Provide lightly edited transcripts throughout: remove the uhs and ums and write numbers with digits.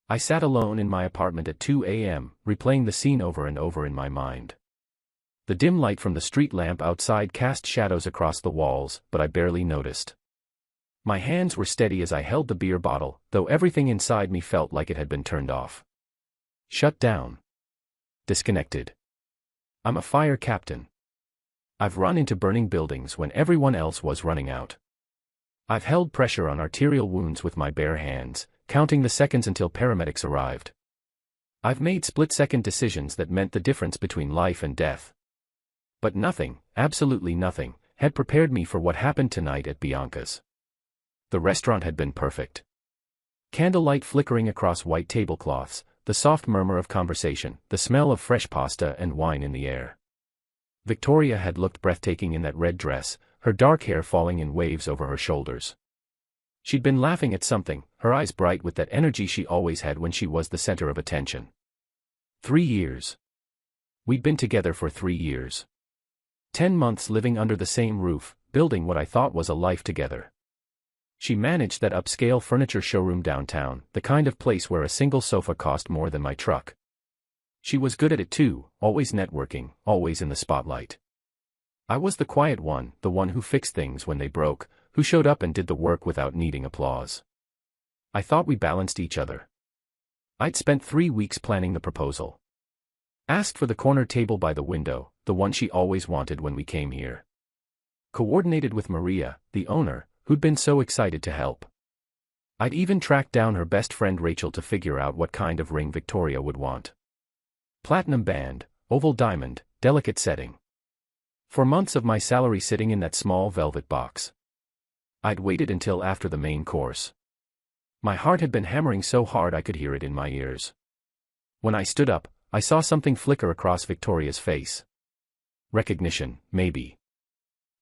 I sat alone in my apartment at 2 a.m., replaying the scene over and over in my mind. The dim light from the street lamp outside cast shadows across the walls, but I barely noticed. My hands were steady as I held the beer bottle, though everything inside me felt like it had been turned off. Shut down. Disconnected. I'm a fire captain. I've run into burning buildings when everyone else was running out. I've held pressure on arterial wounds with my bare hands, counting the seconds until paramedics arrived. I've made split-second decisions that meant the difference between life and death. But nothing, absolutely nothing, had prepared me for what happened tonight at Bianca's. The restaurant had been perfect. Candlelight flickering across white tablecloths, the soft murmur of conversation, the smell of fresh pasta and wine in the air. Victoria had looked breathtaking in that red dress, her dark hair falling in waves over her shoulders. She'd been laughing at something, her eyes bright with that energy she always had when she was the center of attention. 3 years. We'd been together for 3 years. 10 months living under the same roof, building what I thought was a life together. She managed that upscale furniture showroom downtown, the kind of place where a single sofa cost more than my truck. She was good at it too, always networking, always in the spotlight. I was the quiet one, the one who fixed things when they broke, who showed up and did the work without needing applause. I thought we balanced each other. I'd spent 3 weeks planning the proposal. Asked for the corner table by the window, the one she always wanted when we came here. Coordinated with Maria, the owner, who'd been so excited to help. I'd even tracked down her best friend Rachel to figure out what kind of ring Victoria would want. Platinum band, oval diamond, delicate setting. 4 months of my salary sitting in that small velvet box. I'd waited until after the main course. My heart had been hammering so hard I could hear it in my ears. When I stood up, I saw something flicker across Victoria's face. Recognition, maybe.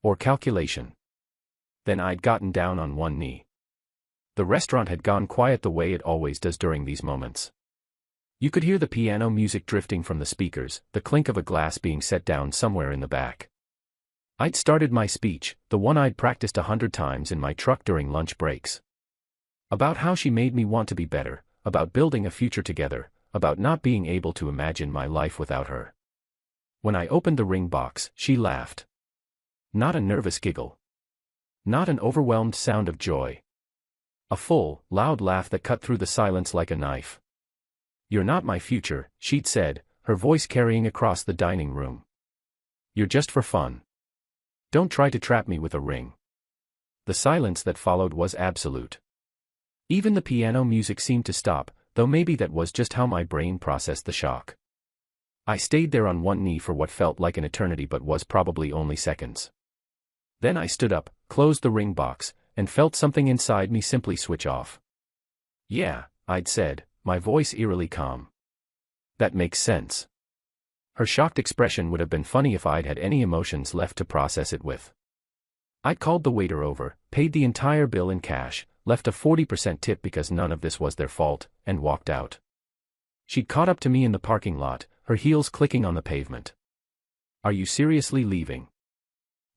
Or calculation. Then I'd gotten down on one knee. The restaurant had gone quiet the way it always does during these moments. You could hear the piano music drifting from the speakers, the clink of a glass being set down somewhere in the back. I'd started my speech, the one I'd practiced 100 times in my truck during lunch breaks. About how she made me want to be better, about building a future together, about not being able to imagine my life without her. When I opened the ring box, she laughed. Not a nervous giggle. Not an overwhelmed sound of joy. A full, loud laugh that cut through the silence like a knife. "You're not my future," she'd said, her voice carrying across the dining room. "You're just for fun. Don't try to trap me with a ring." The silence that followed was absolute. Even the piano music seemed to stop, though maybe that was just how my brain processed the shock. I stayed there on one knee for what felt like an eternity but was probably only seconds. Then I stood up, closed the ring box, and felt something inside me simply switch off. "Yeah," I'd said, my voice eerily calm. "That makes sense." Her shocked expression would have been funny if I'd had any emotions left to process it with. I'd called the waiter over, paid the entire bill in cash, left a 40% tip because none of this was their fault, and walked out. She'd caught up to me in the parking lot, her heels clicking on the pavement. "Are you seriously leaving?"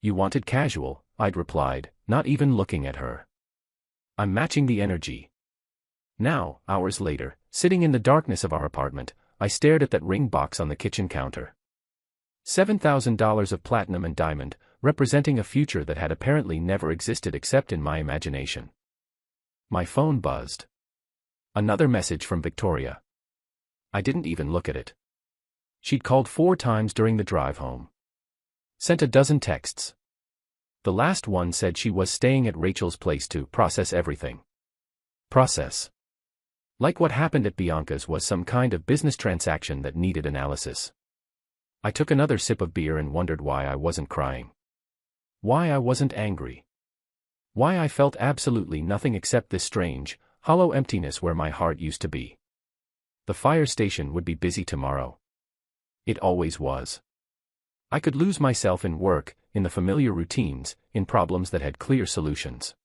"You wanted casual," I'd replied, not even looking at her. "I'm matching the energy." Now, hours later, sitting in the darkness of our apartment, I stared at that ring box on the kitchen counter. $7,000 of platinum and diamond, representing a future that had apparently never existed except in my imagination. My phone buzzed. Another message from Victoria. I didn't even look at it. She'd called 4 times during the drive home. Sent a dozen texts. The last one said she was staying at Rachel's place to process everything. Process. Like what happened at Bianca's was some kind of business transaction that needed analysis. I took another sip of beer and wondered why I wasn't crying. Why I wasn't angry. Why I felt absolutely nothing except this strange, hollow emptiness where my heart used to be. The fire station would be busy tomorrow. It always was. I could lose myself in work, in the familiar routines, in problems that had clear solutions.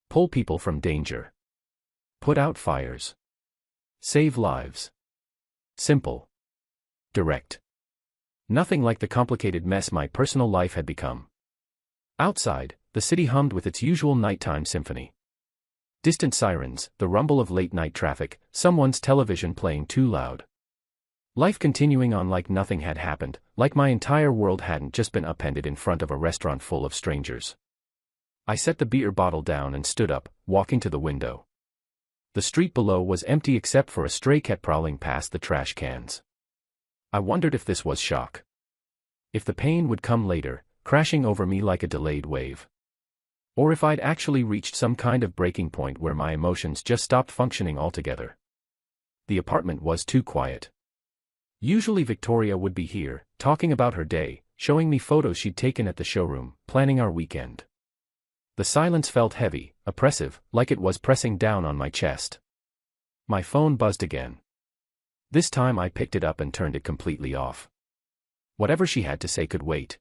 Pull people from danger. Put out fires. Save lives. Simple. Direct. Nothing like the complicated mess my personal life had become. Outside, the city hummed with its usual nighttime symphony. Distant sirens, the rumble of late-night traffic, someone's television playing too loud. Life continuing on like nothing had happened, like my entire world hadn't just been upended in front of a restaurant full of strangers. I set the beer bottle down and stood up, walking to the window. The street below was empty except for a stray cat prowling past the trash cans. I wondered if this was shock. If the pain would come later, crashing over me like a delayed wave. Or if I'd actually reached some kind of breaking point where my emotions just stopped functioning altogether. The apartment was too quiet. Usually Victoria would be here, talking about her day, showing me photos she'd taken at the showroom, planning our weekend. The silence felt heavy, oppressive, like it was pressing down on my chest. My phone buzzed again. This time I picked it up and turned it completely off. Whatever she had to say could wait.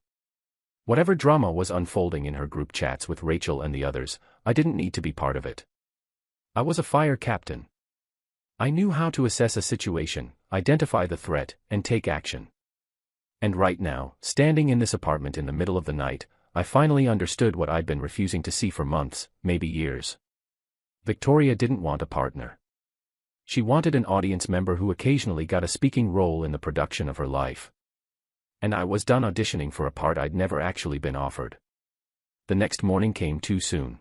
Whatever drama was unfolding in her group chats with Rachel and the others, I didn't need to be part of it. I was a fire captain. I knew how to assess a situation, identify the threat, and take action. And right now, standing in this apartment in the middle of the night, I finally understood what I'd been refusing to see for months, maybe years. Victoria didn't want a partner. She wanted an audience member who occasionally got a speaking role in the production of her life. And I was done auditioning for a part I'd never actually been offered. The next morning came too soon.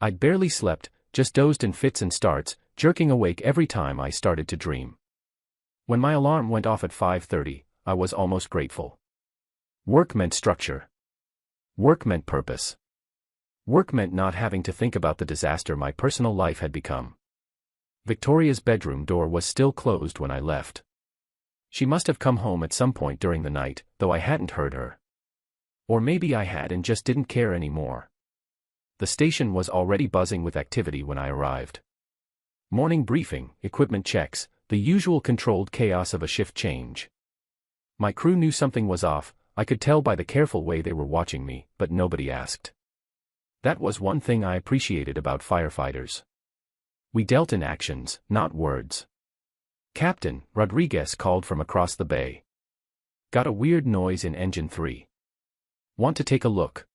I'd barely slept, just dozed in fits and starts, jerking awake every time I started to dream. When my alarm went off at 5:30, I was almost grateful. Work meant structure. Work meant purpose. Work meant not having to think about the disaster my personal life had become. Victoria's bedroom door was still closed when I left. She must have come home at some point during the night, though I hadn't heard her. Or maybe I had and just didn't care anymore. The station was already buzzing with activity when I arrived. Morning briefing, equipment checks, the usual controlled chaos of a shift change. My crew knew something was off, I could tell by the careful way they were watching me, but nobody asked. That was one thing I appreciated about firefighters. We dealt in actions, not words. Captain, Rodriguez called from across the bay. Got a weird noise in engine 3. Want to take a look?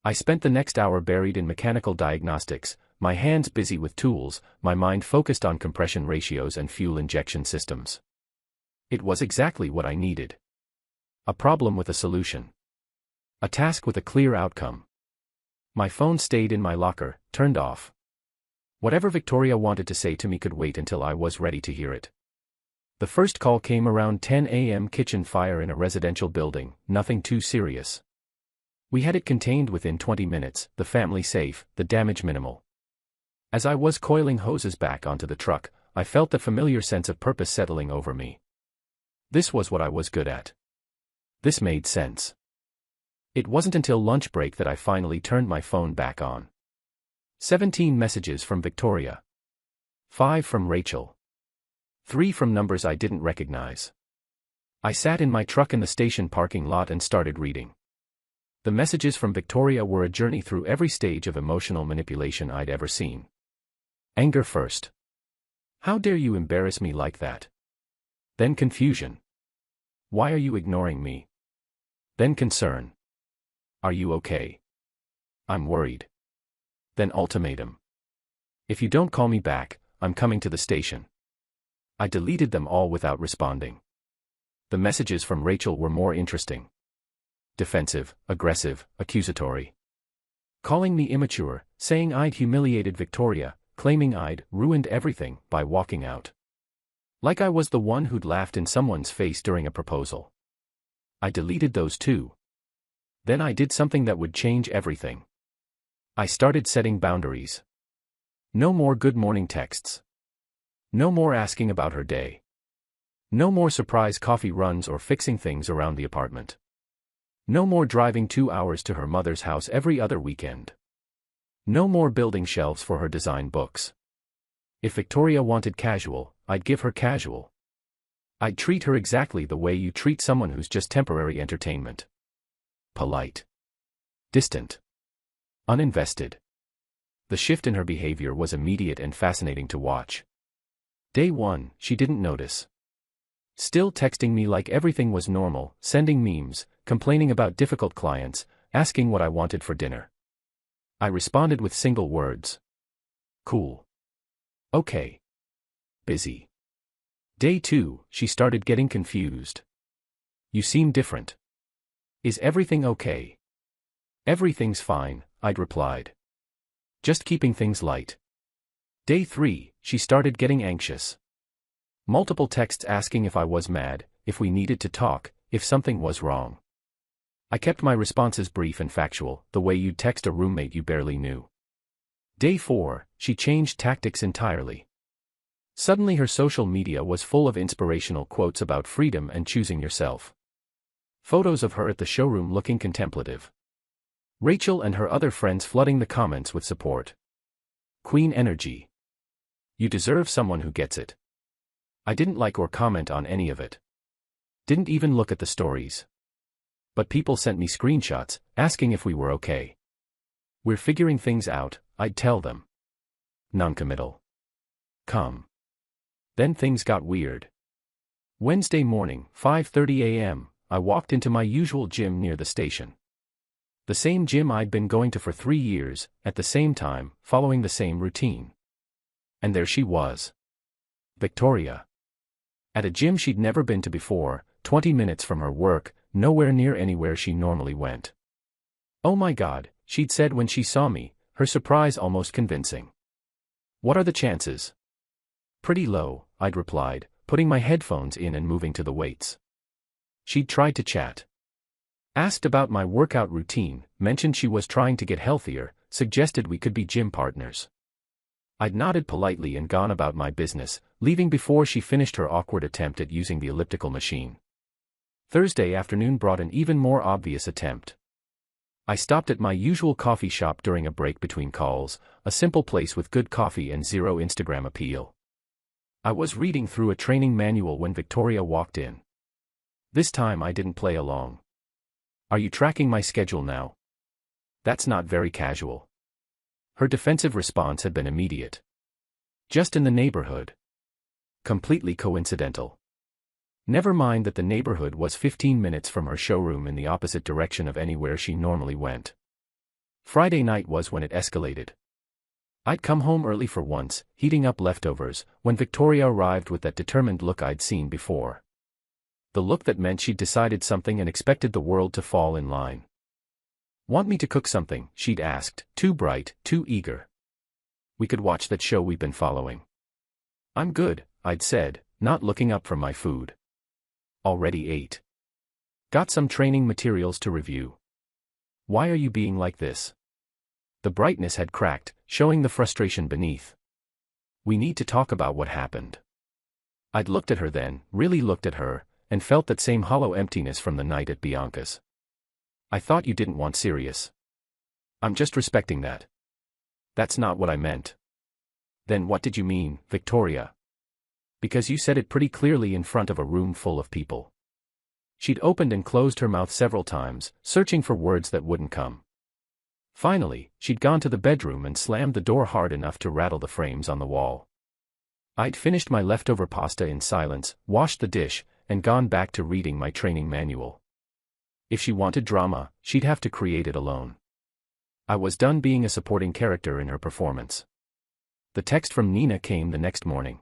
I spent the next hour buried in mechanical diagnostics, my hands busy with tools, my mind focused on compression ratios and fuel injection systems. It was exactly what I needed. A problem with a solution. A task with a clear outcome. My phone stayed in my locker, turned off. Whatever Victoria wanted to say to me could wait until I was ready to hear it. The first call came around 10 a.m. Kitchen fire in a residential building, nothing too serious. We had it contained within 20 minutes, the family safe, the damage minimal. As I was coiling hoses back onto the truck, I felt the familiar sense of purpose settling over me. This was what I was good at. This made sense. It wasn't until lunch break that I finally turned my phone back on. 17 messages from Victoria. 5 from Rachel. 3 from numbers I didn't recognize. I sat in my truck in the station parking lot and started reading. The messages from Victoria were a journey through every stage of emotional manipulation I'd ever seen. Anger first. How dare you embarrass me like that? Then confusion. Why are you ignoring me? Then concern. Are you okay? I'm worried. Then ultimatum. If you don't call me back, I'm coming to the station. I deleted them all without responding. The messages from Rachel were more interesting. Defensive, aggressive, accusatory. Calling me immature, saying I'd humiliated Victoria, claiming I'd ruined everything by walking out. Like I was the one who'd laughed in someone's face during a proposal. I deleted those too. Then I did something that would change everything. I started setting boundaries. No more good morning texts. No more asking about her day. No more surprise coffee runs or fixing things around the apartment. No more driving 2 hours to her mother's house every other weekend. No more building shelves for her design books. If Victoria wanted casual, I'd give her casual. I'd treat her exactly the way you treat someone who's just temporary entertainment. Polite. Distant. Uninvested. The shift in her behavior was immediate and fascinating to watch. Day 1, she didn't notice. Still texting me like everything was normal, sending memes, complaining about difficult clients, asking what I wanted for dinner. I responded with single words. Cool. Okay. Busy. Day 2, she started getting confused. You seem different. Is everything okay? Everything's fine, I'd replied. Just keeping things light. Day 3, she started getting anxious. Multiple texts asking if I was mad, if we needed to talk, if something was wrong. I kept my responses brief and factual, the way you'd text a roommate you barely knew. Day 4, she changed tactics entirely. Suddenly her social media was full of inspirational quotes about freedom and choosing yourself. Photos of her at the showroom looking contemplative. Rachel and her other friends flooding the comments with support. Queen energy. You deserve someone who gets it. I didn't like or comment on any of it. Didn't even look at the stories. But people sent me screenshots, asking if we were okay. We're figuring things out, I'd tell them. Noncommittal. Come. Then things got weird. Wednesday morning, 5:30 a.m., I walked into my usual gym near the station. The same gym I'd been going to for 3 years, at the same time, following the same routine. And there she was. Victoria. At a gym she'd never been to before, 20 minutes from her work, nowhere near anywhere she normally went. Oh my God, she'd said when she saw me, her surprise almost convincing. What are the chances? Pretty low, I'd replied, putting my headphones in and moving to the weights. She'd tried to chat. Asked about my workout routine, mentioned she was trying to get healthier, suggested we could be gym partners. I'd nodded politely and gone about my business, leaving before she finished her awkward attempt at using the elliptical machine. Thursday afternoon brought an even more obvious attempt. I stopped at my usual coffee shop during a break between calls, a simple place with good coffee and zero Instagram appeal. I was reading through a training manual when Victoria walked in. This time I didn't play along. Are you tracking my schedule now? That's not very casual. Her defensive response had been immediate. Just in the neighborhood. Completely coincidental. Never mind that the neighborhood was 15 minutes from her showroom in the opposite direction of anywhere she normally went. Friday night was when it escalated. I'd come home early for once, heating up leftovers, when Victoria arrived with that determined look I'd seen before. The look that meant she'd decided something and expected the world to fall in line. Want me to cook something? She'd asked, too bright, too eager. We could watch that show we've been following. I'm good, I'd said, not looking up from my food. Already ate. Got some training materials to review. Why are you being like this? The brightness had cracked, showing the frustration beneath. We need to talk about what happened. I'd looked at her then, really looked at her, and felt that same hollow emptiness from the night at Bianca's. I thought you didn't want serious. I'm just respecting that. That's not what I meant. Then what did you mean, Victoria? Because you said it pretty clearly in front of a room full of people. She'd opened and closed her mouth several times, searching for words that wouldn't come. Finally, she'd gone to the bedroom and slammed the door hard enough to rattle the frames on the wall. I'd finished my leftover pasta in silence, washed the dish, and gone back to reading my training manual. If she wanted drama, she'd have to create it alone. I was done being a supporting character in her performance. The text from Nina came the next morning.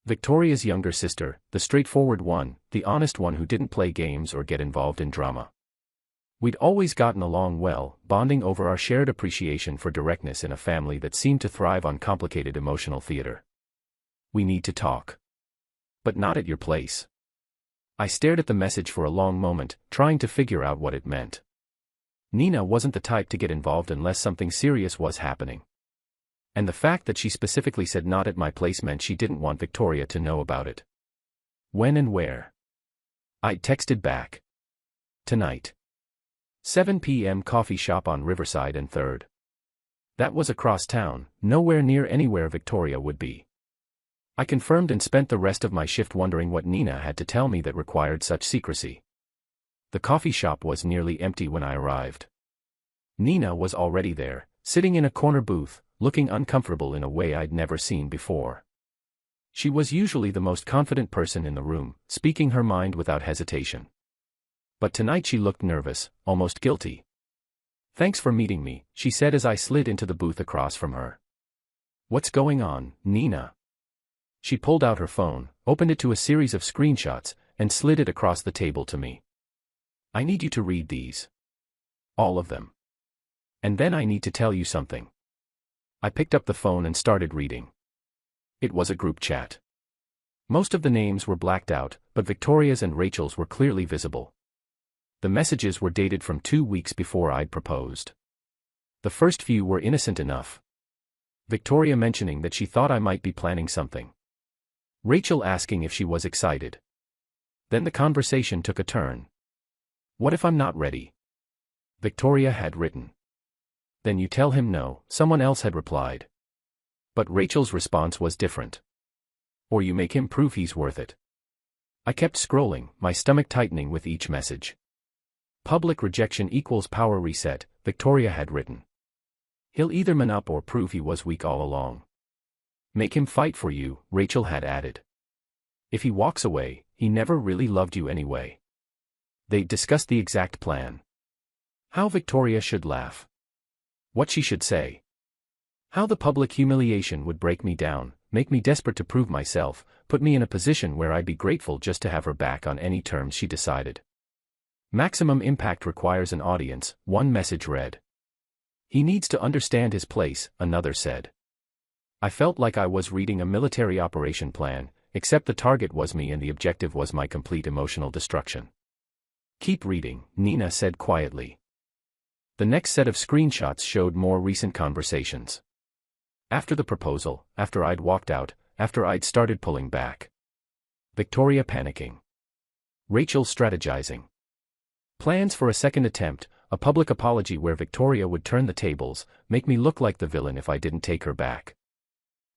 Victoria's younger sister, the straightforward one, the honest one who didn't play games or get involved in drama. We'd always gotten along well, bonding over our shared appreciation for directness in a family that seemed to thrive on complicated emotional theater. We need to talk. But not at your place. I stared at the message for a long moment, trying to figure out what it meant. Nina wasn't the type to get involved unless something serious was happening. And the fact that she specifically said not at my place meant she didn't want Victoria to know about it. When and where? I texted back. Tonight. 7 p.m. coffee shop on Riverside and 3rd. That was across town, nowhere near anywhere Victoria would be. I confirmed and spent the rest of my shift wondering what Nina had to tell me that required such secrecy. The coffee shop was nearly empty when I arrived. Nina was already there, sitting in a corner booth, looking uncomfortable in a way I'd never seen before. She was usually the most confident person in the room, speaking her mind without hesitation. But tonight she looked nervous, almost guilty. Thanks for meeting me, she said as I slid into the booth across from her. What's going on, Nina? She pulled out her phone, opened it to a series of screenshots, and slid it across the table to me. I need you to read these. All of them. And then I need to tell you something. I picked up the phone and started reading. It was a group chat. Most of the names were blacked out, but Victoria's and Rachel's were clearly visible. The messages were dated from 2 weeks before I'd proposed. The first few were innocent enough. Victoria mentioning that she thought I might be planning something. Rachel asking if she was excited. Then the conversation took a turn. What if I'm not ready? Victoria had written. Then you tell him no, someone else had replied. But Rachel's response was different. Or you make him prove he's worth it. I kept scrolling, my stomach tightening with each message. Public rejection equals power reset, Victoria had written. He'll either man up or prove he was weak all along. Make him fight for you, Rachel had added. If he walks away, he never really loved you anyway. They discussed the exact plan. How Victoria should laugh. What she should say. How the public humiliation would break me down, make me desperate to prove myself, put me in a position where I'd be grateful just to have her back on any terms she decided. Maximum impact requires an audience, one message read. He needs to understand his place, another said. I felt like I was reading a military operation plan, except the target was me and the objective was my complete emotional destruction. Keep reading, Nina said quietly. The next set of screenshots showed more recent conversations. After the proposal, after I'd walked out, after I'd started pulling back. Victoria panicking. Rachel strategizing. Plans for a second attempt, a public apology where Victoria would turn the tables, make me look like the villain if I didn't take her back.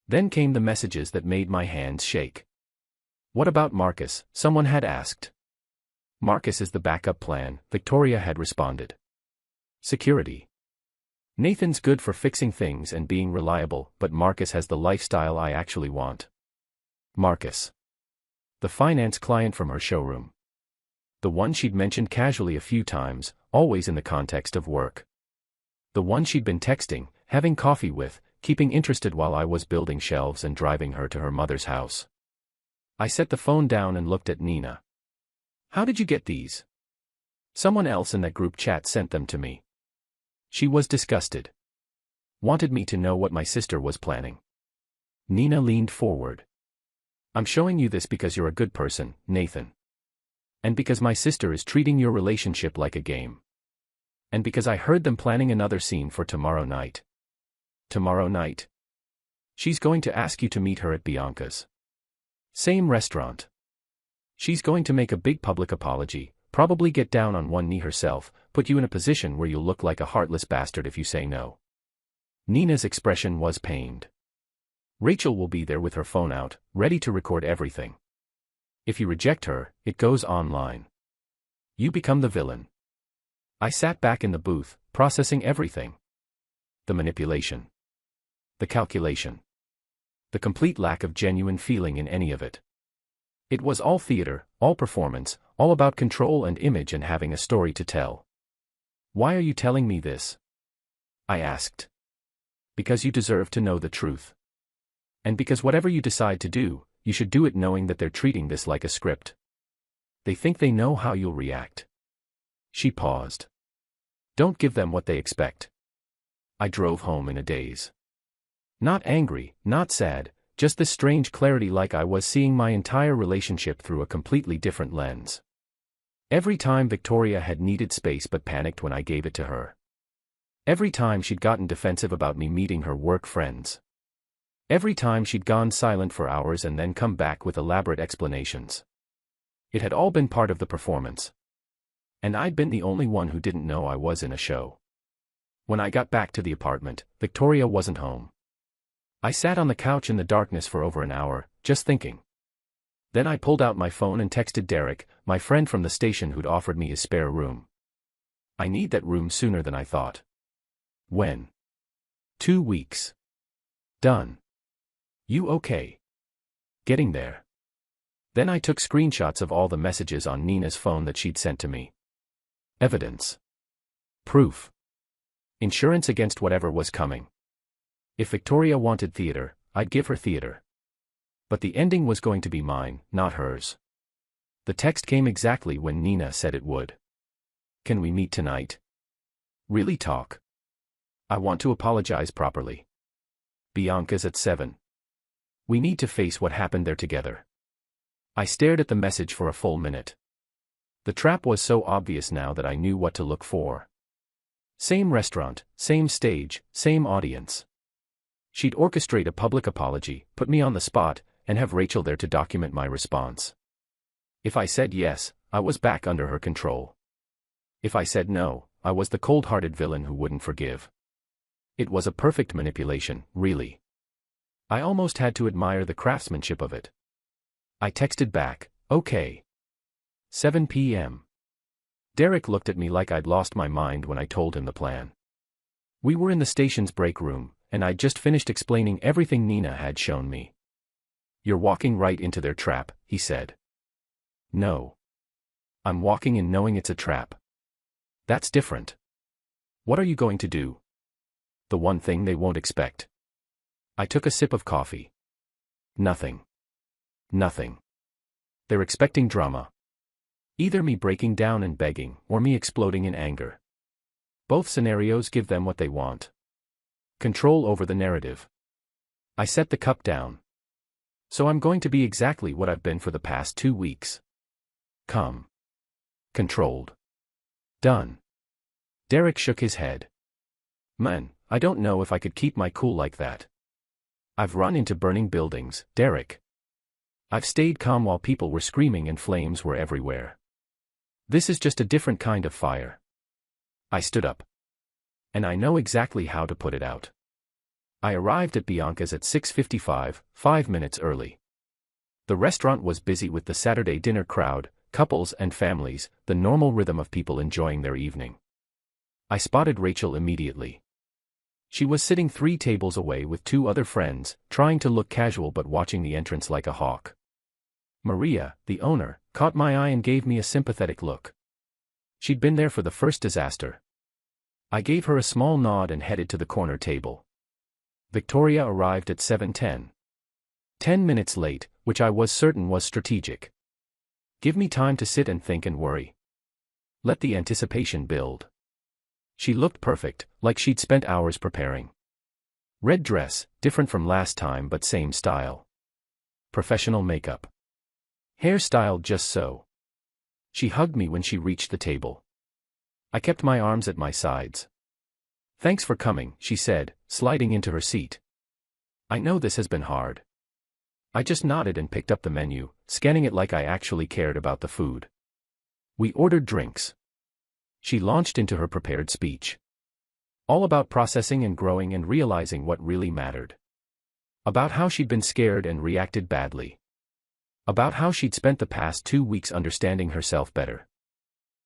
Then came the messages that made my hands shake. What about Marcus? Someone had asked. Marcus is the backup plan, Victoria had responded. Security. Nathan's good for fixing things and being reliable, but Marcus has the lifestyle I actually want. Marcus. The finance client from her showroom. The one she'd mentioned casually a few times, always in the context of work. The one she'd been texting, having coffee with, keeping interested while I was building shelves and driving her to her mother's house. I set the phone down and looked at Nina. How did you get these? Someone else in that group chat sent them to me. She was disgusted. Wanted me to know what my sister was planning. Nina leaned forward. I'm showing you this because you're a good person, Nathan. And because my sister is treating your relationship like a game. And because I heard them planning another scene for tomorrow night. Tomorrow night? She's going to ask you to meet her at Bianca's. Same restaurant. She's going to make a big public apology, probably get down on one knee herself, put you in a position where you'll look like a heartless bastard if you say no. Nina's expression was pained. Rachel will be there with her phone out, ready to record everything. If you reject her, it goes online. You become the villain. I sat back in the booth, processing everything. The manipulation. The calculation. The complete lack of genuine feeling in any of it. It was all theater, all performance, all about control and image and having a story to tell. Why are you telling me this? I asked. Because you deserve to know the truth. And because whatever you decide to do, you should do it knowing that they're treating this like a script. They think they know how you'll react. She paused. Don't give them what they expect. I drove home in a daze. Not angry, not sad, just this strange clarity like I was seeing my entire relationship through a completely different lens. Every time Victoria had needed space but panicked when I gave it to her. Every time she'd gotten defensive about me meeting her work friends. Every time she'd gone silent for hours and then come back with elaborate explanations. It had all been part of the performance. And I'd been the only one who didn't know I was in a show. When I got back to the apartment, Victoria wasn't home. I sat on the couch in the darkness for over an hour, just thinking. Then I pulled out my phone and texted Derek, my friend from the station who'd offered me his spare room. I need that room sooner than I thought. When? 2 weeks. Done. You okay? Getting there. Then I took screenshots of all the messages on Nina's phone that she'd sent to me. Evidence. Proof. Insurance against whatever was coming. If Victoria wanted theater, I'd give her theater. But the ending was going to be mine, not hers. The text came exactly when Nina said it would. Can we meet tonight? Really talk. I want to apologize properly. Bianca's at 7. We need to face what happened there together. I stared at the message for a full minute. The trap was so obvious now that I knew what to look for. Same restaurant, same stage, same audience. She'd orchestrate a public apology, put me on the spot, and have Rachel there to document my response. If I said yes, I was back under her control. If I said no, I was the cold-hearted villain who wouldn't forgive. It was a perfect manipulation, really. I almost had to admire the craftsmanship of it. I texted back, okay. 7 p.m. Derek looked at me like I'd lost my mind when I told him the plan. We were in the station's break room, and I'd just finished explaining everything Nina had shown me. You're walking right into their trap, he said. No. I'm walking in knowing it's a trap. That's different. What are you going to do? The one thing they won't expect. I took a sip of coffee. Nothing. Nothing. They're expecting drama. Either me breaking down and begging, or me exploding in anger. Both scenarios give them what they want. Control over the narrative. I set the cup down. So I'm going to be exactly what I've been for the past 2 weeks. Calm. Controlled. Done. Derek shook his head. Man, I don't know if I could keep my cool like that. I've run into burning buildings, Derek. I've stayed calm while people were screaming and flames were everywhere. This is just a different kind of fire. I stood up. And I know exactly how to put it out. I arrived at Bianca's at 6:55, 5 minutes early. The restaurant was busy with the Saturday dinner crowd, couples and families, the normal rhythm of people enjoying their evening. I spotted Rachel immediately. She was sitting 3 tables away with 2 other friends, trying to look casual but watching the entrance like a hawk. Maria, the owner, caught my eye and gave me a sympathetic look. She'd been there for the first disaster. I gave her a small nod and headed to the corner table. Victoria arrived at 7:10. 10 minutes late, which I was certain was strategic. Give me time to sit and think and worry. Let the anticipation build. She looked perfect, like she'd spent hours preparing. Red dress, different from last time but same style. Professional makeup. Hairstyle just so. She hugged me when she reached the table. I kept my arms at my sides. Thanks for coming, she said, sliding into her seat. I know this has been hard. I just nodded and picked up the menu, scanning it like I actually cared about the food. We ordered drinks. She launched into her prepared speech. All about processing and growing and realizing what really mattered. About how she'd been scared and reacted badly. About how she'd spent the past 2 weeks understanding herself better.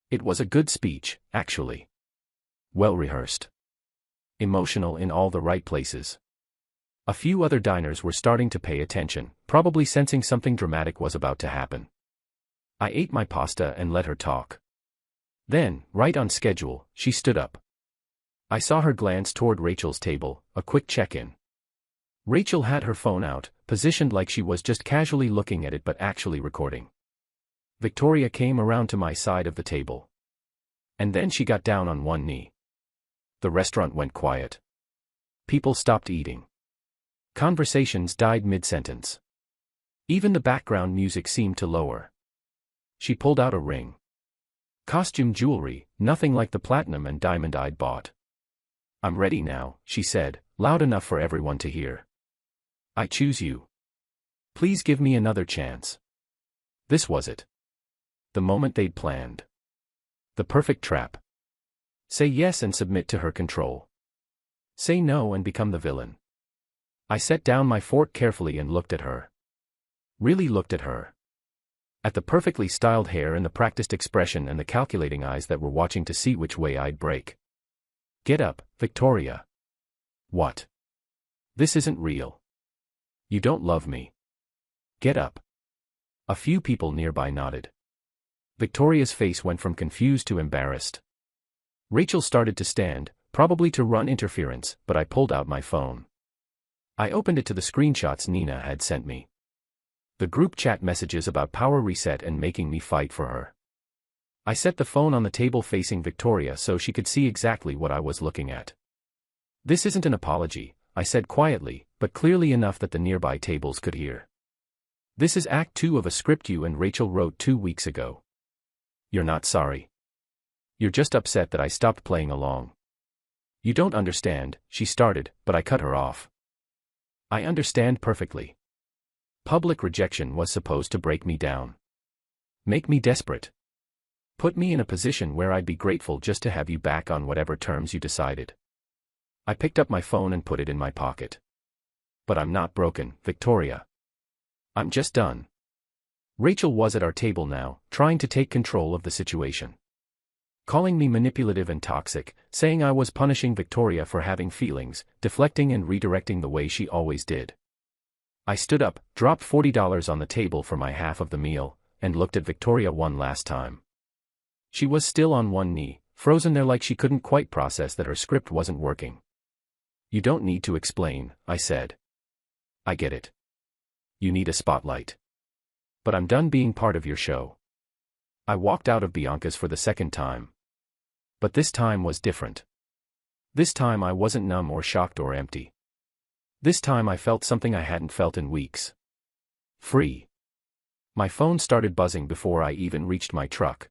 It was a good speech, actually. Well rehearsed. Emotional in all the right places. A few other diners were starting to pay attention, probably sensing something dramatic was about to happen. I ate my pasta and let her talk. Then, right on schedule, she stood up. I saw her glance toward Rachel's table, a quick check-in. Rachel had her phone out, positioned like she was just casually looking at it but actually recording. Victoria came around to my side of the table. And then she got down on one knee. The restaurant went quiet. People stopped eating. Conversations died mid-sentence. Even the background music seemed to lower. She pulled out a ring. Costume jewelry, nothing like the platinum and diamond I'd bought. I'm ready now, she said, loud enough for everyone to hear. I choose you. Please give me another chance. This was it. The moment they'd planned. The perfect trap. Say yes and submit to her control. Say no and become the villain. I set down my fork carefully and looked at her. Really looked at her. At the perfectly styled hair and the practiced expression and the calculating eyes that were watching to see which way I'd break. Get up, Victoria. What? This isn't real. You don't love me. Get up. A few people nearby nodded. Victoria's face went from confused to embarrassed. Rachel started to stand, probably to run interference, but I pulled out my phone. I opened it to the screenshots Nina had sent me. The group chat messages about power reset and making me fight for her. I set the phone on the table facing Victoria so she could see exactly what I was looking at. "This isn't an apology," I said quietly, but clearly enough that the nearby tables could hear. "This is Act 2 of a script you and Rachel wrote 2 weeks ago. You're not sorry. You're just upset that I stopped playing along." "You don't understand," she started, but I cut her off. "I understand perfectly. Public rejection was supposed to break me down. Make me desperate. Put me in a position where I'd be grateful just to have you back on whatever terms you decided." I picked up my phone and put it in my pocket. "But I'm not broken, Victoria. I'm just done." Rachel was at our table now, trying to take control of the situation. Calling me manipulative and toxic, saying I was punishing Victoria for having feelings, deflecting and redirecting the way she always did. I stood up, dropped $40 on the table for my half of the meal, and looked at Victoria one last time. She was still on one knee, frozen there like she couldn't quite process that her script wasn't working. "You don't need to explain," I said. "I get it. You need a spotlight. But I'm done being part of your show." I walked out of Bianca's for the second time. But this time was different. This time I wasn't numb or shocked or empty. This time I felt something I hadn't felt in weeks. Free. My phone started buzzing before I even reached my truck.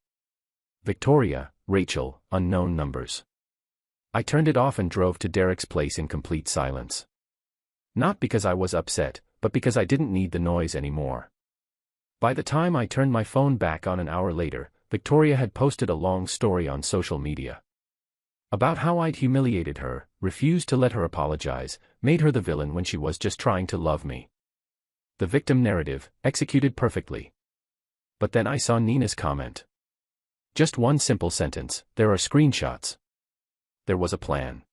Victoria, Rachel, unknown numbers. I turned it off and drove to Derek's place in complete silence. Not because I was upset, but because I didn't need the noise anymore. By the time I turned my phone back on an hour later, Victoria had posted a long story on social media. About how I'd humiliated her, refused to let her apologize, made her the villain when she was just trying to love me. The victim narrative, executed perfectly. But then I saw Nina's comment. Just one simple sentence: "There are screenshots." There was a plan.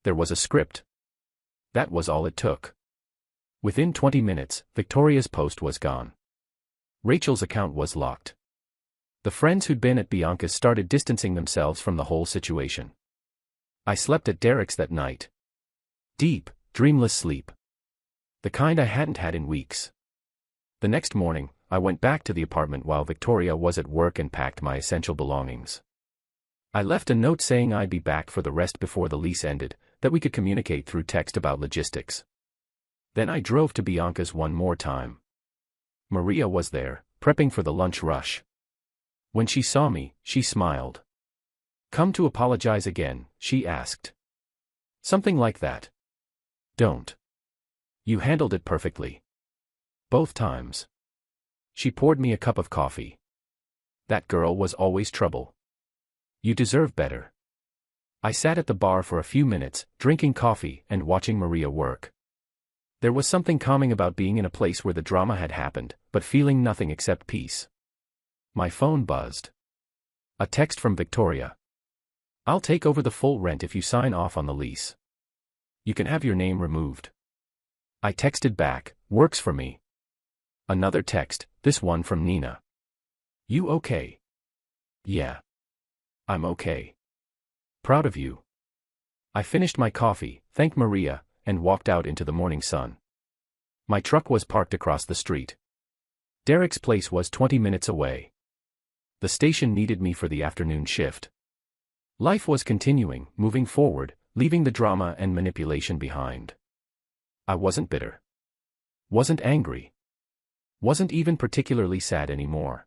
There was a script. That was all it took. Within 20 minutes, Victoria's post was gone. Rachel's account was locked. The friends who'd been at Bianca's started distancing themselves from the whole situation. I slept at Derek's that night. Deep, dreamless sleep. The kind I hadn't had in weeks. The next morning, I went back to the apartment while Victoria was at work and packed my essential belongings. I left a note saying I'd be back for the rest before the lease ended, that we could communicate through text about logistics. Then I drove to Bianca's one more time. Maria was there, prepping for the lunch rush. When she saw me, she smiled. "Come to apologize again?" she asked. "Something like that." "Don't. You handled it perfectly. Both times." She poured me a cup of coffee. "That girl was always trouble. You deserve better." I sat at the bar for a few minutes, drinking coffee and watching Maria work. There was something calming about being in a place where the drama had happened, but feeling nothing except peace. My phone buzzed. A text from Victoria. "I'll take over the full rent if you sign off on the lease. You can have your name removed." I texted back, "Works for me." Another text, this one from Nina. "You okay?" "Yeah. I'm okay. Proud of you." I finished my coffee, thanked Maria, and walked out into the morning sun. My truck was parked across the street. Derek's place was 20 minutes away. The station needed me for the afternoon shift. Life was continuing, moving forward, leaving the drama and manipulation behind. I wasn't bitter. Wasn't angry. Wasn't even particularly sad anymore.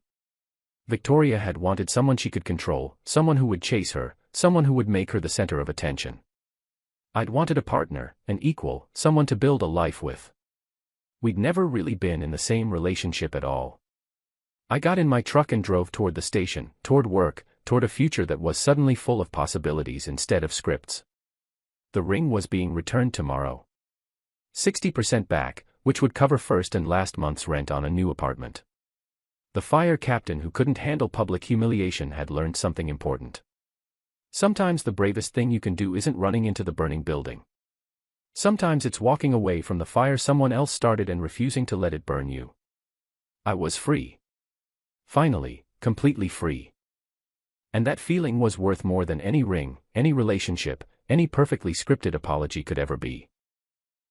Victoria had wanted someone she could control, someone who would chase her, someone who would make her the center of attention. I'd wanted a partner, an equal, someone to build a life with. We'd never really been in the same relationship at all. I got in my truck and drove toward the station, toward work, toward a future that was suddenly full of possibilities instead of scripts. The ring was being returned tomorrow. 60% back, which would cover first and last month's rent on a new apartment. The fire captain who couldn't handle public humiliation had learned something important. Sometimes the bravest thing you can do isn't running into the burning building. Sometimes it's walking away from the fire someone else started and refusing to let it burn you. I was free. Finally, completely free. And that feeling was worth more than any ring, any relationship, any perfectly scripted apology could ever be.